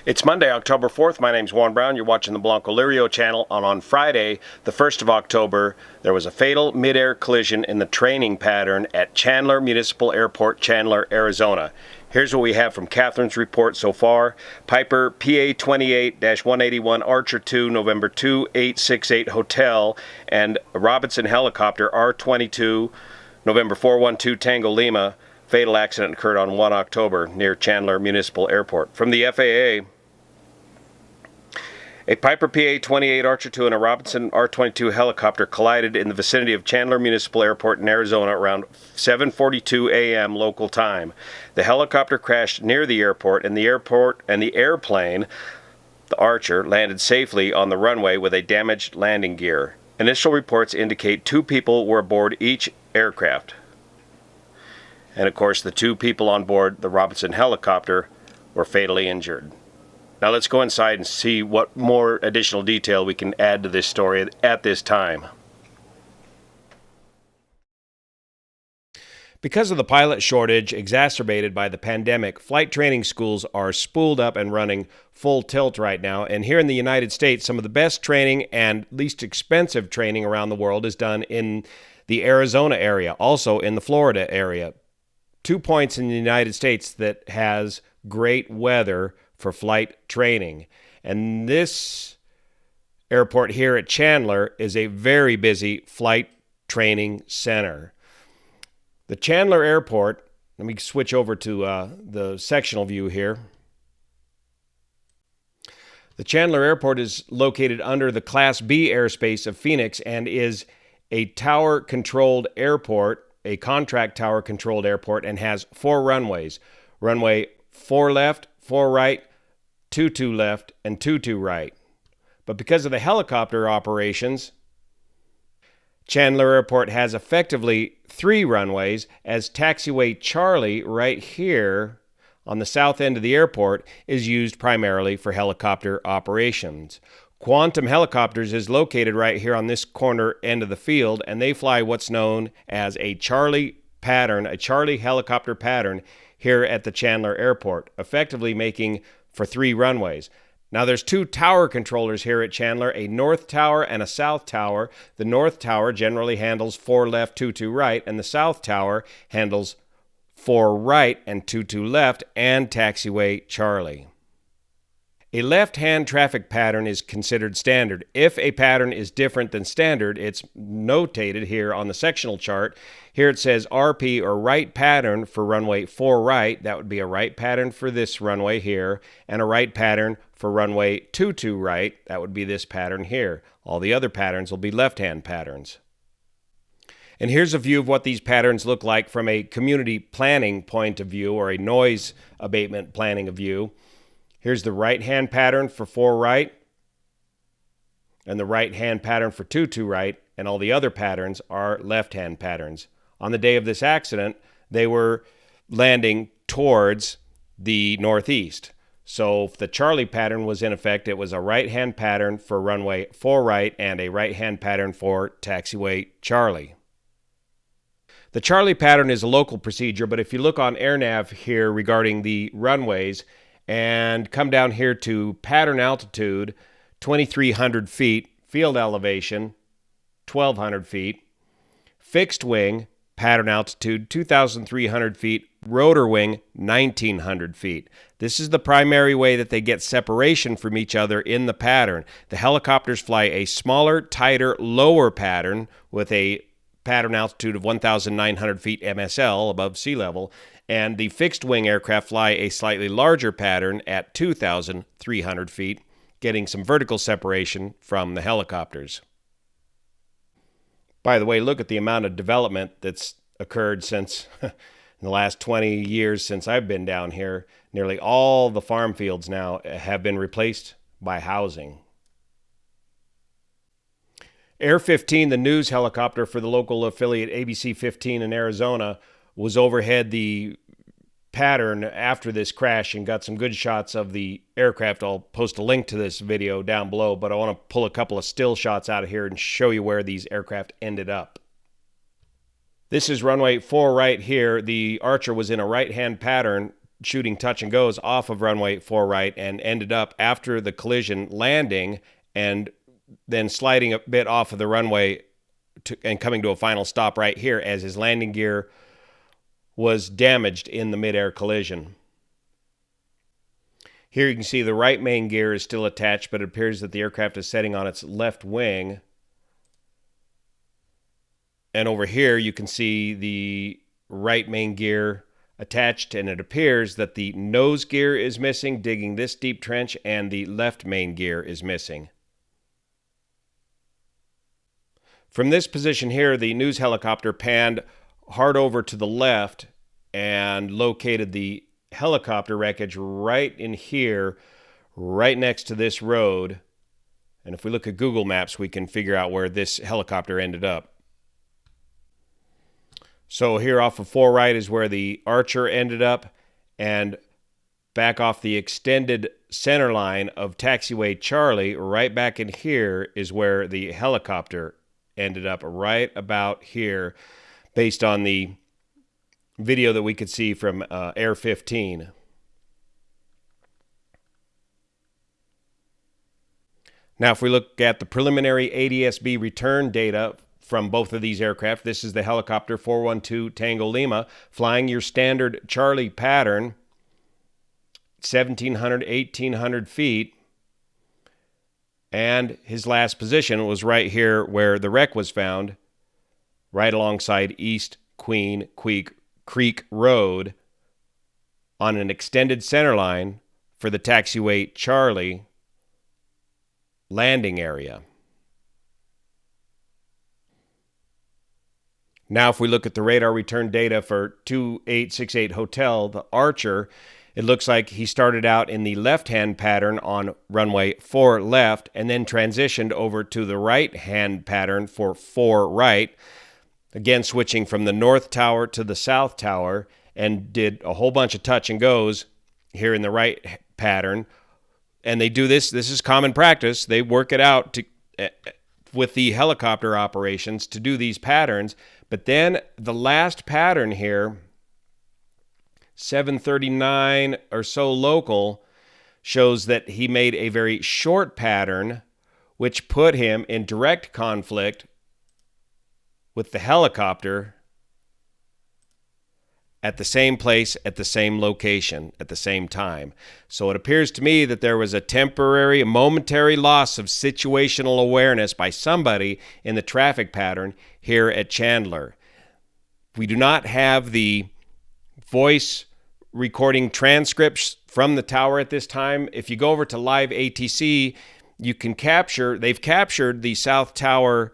It's Monday, October 4th. My name's Juan Brown. You're watching the Blanco Lirio channel. On Friday, the 1st of October, there was a fatal mid-air collision in the training pattern at Chandler Municipal Airport, Chandler, Arizona. Here's what we have from Catherine's report so far. Piper PA-28-181 Archer 2, November 2868 Hotel, and Robinson helicopter R-22, November 412 Tango Lima. Fatal accident occurred on 1 October near Chandler Municipal Airport. From the FAA, a Piper PA-28 Archer 2 and a Robinson R-22 helicopter collided in the vicinity of Chandler Municipal Airport in Arizona around 7:42 a.m. local time. The helicopter crashed near the airport, and the airplane, the Archer, landed safely on the runway with a damaged landing gear. Initial reports indicate 2 people were aboard each aircraft. And of course, the 2 people on board the Robinson helicopter were fatally injured. Now let's go inside and see what more additional detail we can add to this story at this time. Because of the pilot shortage exacerbated by the pandemic, flight training schools are spooled up and running full tilt right now. And here in the United States, some of the best training and least expensive training around the world is done in the Arizona area, also in the Florida area. 2 points in the United States that has great weather for flight training. And this airport here at Chandler is a very busy flight training center. The Chandler Airport, let me switch over to the sectional view here. The Chandler Airport is located under the Class B airspace of Phoenix and is a tower-controlled airport, a contract tower-controlled airport, and has 4 runways. Runway 4 left, 4 right, 22 left, and 22 right. But because of the helicopter operations, Chandler Airport has effectively 3 runways, as taxiway Charlie right here on the south end of the airport is used primarily for helicopter operations. Quantum Helicopters is located right here on this corner end of the field, and they fly what's known as a Charlie pattern, a Charlie helicopter pattern here at the Chandler Airport, effectively making for 3 runways. Now there's 2 tower controllers here at Chandler, a north tower and a south tower. The north tower generally handles 4 left, 22 right, and the south tower handles 4 right and 22 left and taxiway Charlie. A left-hand traffic pattern is considered standard. If a pattern is different than standard, it's notated here on the sectional chart. Here it says RP, or right pattern, for runway 4 right. That would be a right pattern for this runway here, and a right pattern for runway 22 right. That would be this pattern here. All the other patterns will be left-hand patterns. And here's a view of what these patterns look like from a community planning point of view, or a noise abatement planning view. Here's the right-hand pattern for 4 right, and the right-hand pattern for 22 right, and all the other patterns are left-hand patterns. On the day of this accident, they were landing towards the northeast. So if the Charlie pattern was in effect, it was a right-hand pattern for runway 4 right and a right-hand pattern for taxiway Charlie. The Charlie pattern is a local procedure, but if you look on AirNav here regarding the runways, and come down here to pattern altitude, 2,300 feet, field elevation, 1,200 feet, fixed wing, pattern altitude, 2,300 feet, rotor wing, 1,900 feet. This is the primary way that they get separation from each other in the pattern. The helicopters fly a smaller, tighter, lower pattern with a pattern altitude of 1,900 feet MSL, above sea level, and the fixed-wing aircraft fly a slightly larger pattern at 2,300 feet, getting some vertical separation from the helicopters. By the way, look at the amount of development that's occurred since in the last 20 years since I've been down here. Nearly all the farm fields now have been replaced by housing. Air 15, the news helicopter for the local affiliate ABC 15 in Arizona, was overhead the pattern after this crash and got some good shots of the aircraft. I'll post a link to this video down below, but I want to pull a couple of still shots out of here and show you where these aircraft ended up. This is runway 4 right here. The Archer was in a right-hand pattern shooting touch and goes off of runway 4 right and ended up after the collision landing and then sliding a bit off of the runway and coming to a final stop right here as his landing gear was damaged in the midair collision. Here you can see the right main gear is still attached, but it appears that the aircraft is setting on its left wing. And over here you can see the right main gear attached, and it appears that the nose gear is missing, digging this deep trench, and the left main gear is missing. From this position here, the news helicopter panned hard over to the left and located the helicopter wreckage right in here, right next to this road. And if we look at Google Maps, we can figure out where this helicopter ended up. So here off of 4 right is where the Archer ended up, and back off the extended center line of taxiway Charlie, right back in here is where the helicopter ended up, right about here, based on the video that we could see from Air 15. Now, if we look at the preliminary ADS-B return data from both of these aircraft, this is the helicopter 412 Tango Lima, flying your standard Charlie pattern, 1,700, 1,800 feet. And his last position was right here where the wreck was found, right alongside East Queen Creek Road on an extended center line for the taxiway Charlie landing area. Now, if we look at the radar return data for 2868 Hotel, the Archer, it looks like he started out in the left-hand pattern on runway 4 left and then transitioned over to the right-hand pattern for 4 right, again switching from the north tower to the south tower, and did a whole bunch of touch and goes here in the right pattern. And they do this is common practice. They work it out with the helicopter operations to do these patterns. But then the last pattern here, 739 or so local, shows that he made a very short pattern, which put him in direct conflict with the helicopter at the same place, at the same location, at the same time. So it appears to me that there was a momentary loss of situational awareness by somebody in the traffic pattern here at Chandler. We do not have the voice recording transcripts from the tower at this time. If you go over to Live ATC, you can they've captured the South Tower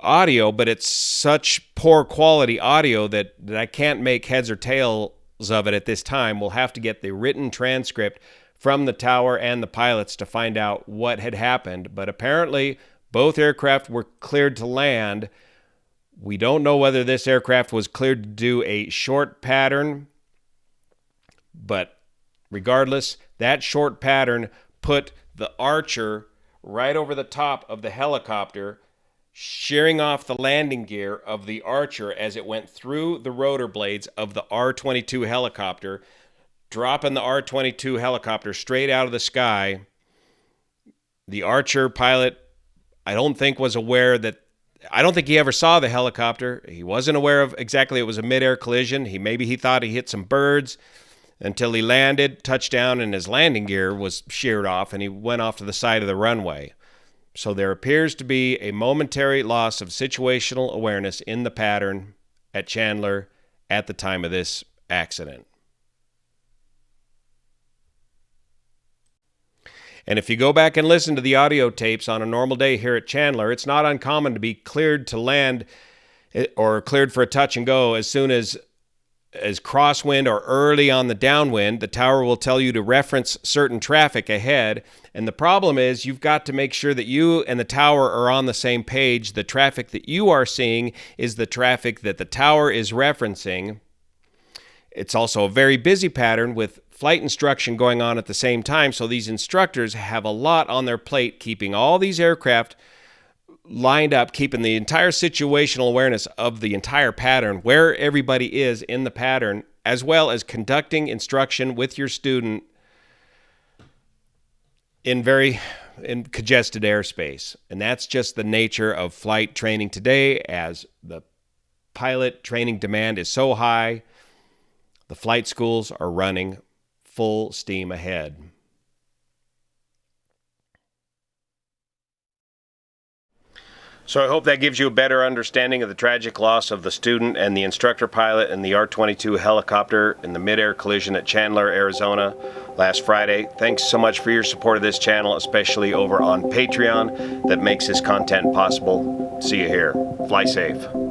audio, but it's such poor quality audio that I can't make heads or tails of it at this time. We'll have to get the written transcript from the tower and the pilots to find out what had happened. But apparently, both aircraft were cleared to land. We don't know whether this aircraft was cleared to do a short pattern, but regardless, that short pattern put the Archer right over the top of the helicopter, shearing off the landing gear of the Archer as it went through the rotor blades of the R-22 helicopter, dropping the R-22 helicopter straight out of the sky. The Archer pilot, I don't think he ever saw the helicopter. He wasn't aware of exactly it was a midair collision. Maybe he thought he hit some birds until he landed, touched down, and his landing gear was sheared off, and he went off to the side of the runway. So there appears to be a momentary loss of situational awareness in the pattern at Chandler at the time of this accident. And if you go back and listen to the audio tapes on a normal day here at Chandler, it's not uncommon to be cleared to land or cleared for a touch and go as soon as crosswind or early on the downwind. The tower will tell you to reference certain traffic ahead. And the problem is you've got to make sure that you and the tower are on the same page. The traffic that you are seeing is the traffic that the tower is referencing. It's also a very busy pattern with flight instruction going on at the same time. So these instructors have a lot on their plate, keeping all these aircraft lined up, keeping the entire situational awareness of the entire pattern, where everybody is in the pattern as well as conducting instruction with your student in congested airspace. And that's just the nature of flight training today, as the pilot training demand is so high. The flight schools are running full steam ahead. So I hope that gives you a better understanding of the tragic loss of the student and the instructor pilot in the R-22 helicopter in the mid-air collision at Chandler, Arizona last Friday. Thanks so much for your support of this channel, especially over on Patreon, that makes this content possible. See you here. Fly safe.